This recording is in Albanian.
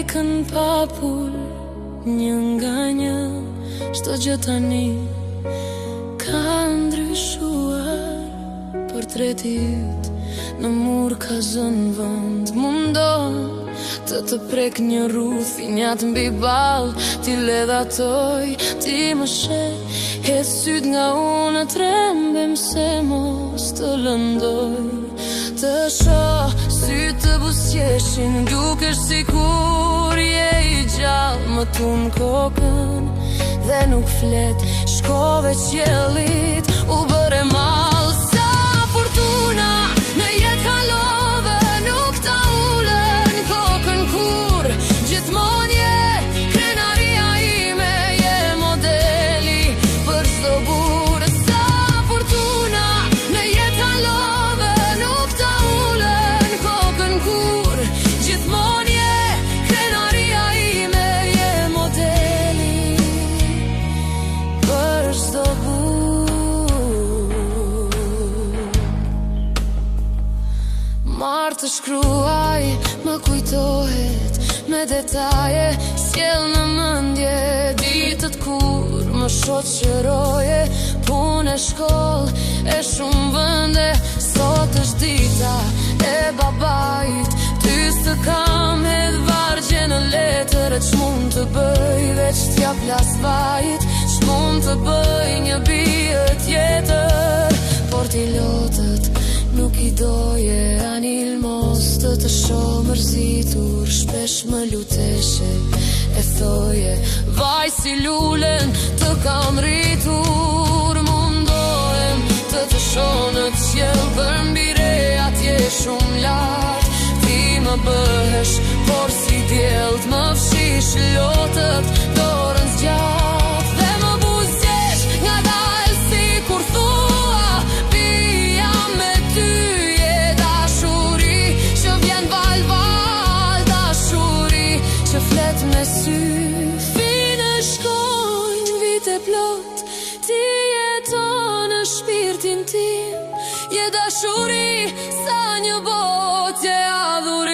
ikën papull, një nga një, çdo gjë tani ka ndryshuar. Portreti yt në mur ka zënë vend, mundon të prek një ruthinjat mbi ball, ti le dhatoj, ti më sheh, hedh syt nga unë, trembem se mos të lëndoj. Të shoh syt të buzëqeshin, dukesh sikur je i gjallë, më tun kokën dhe nuk flet, shkove qjellit, u bëre mall. Sa fortuna në jetë kalove, nuk ta ulën kokën kur, gjithmonë je krenaria ime, je modeli për çdo burë. Sa fortuna në jetë kalove, nuk ta ulën kokën kur, gjithmonë je krenaria ime, je modeli për çdo burë. Marrë të shkruaj, më kujtohet me detaje, sjell në mendje ditët kur më shoqëroje, punë, shkollë e shumë vende. Sot është dita e babait, ty s'të kam hedh vargje në letër, ç'mund të bëj veç t'ja plas vajit, ç'mund të bëj një bie tjetër, por ti lotët nuk i doje, anil mos të shoh mërzitur, shpesh më luteshe, e thoje, vaj si lulen të kam rritur, mundohem të shoh në qiell përmbire, atje shumë lart, ti më bëhesh, por si djelt më fshish lotët, dorën zgjat dhe më buzëqesh nga dalë si kur thua, pija me ty je dashuri, që vjen val, dashuri që flet me sy. Fine shkojnë vite plot, ti jeton në shpirtin tim, je dashuri sa një botë, je adhuri.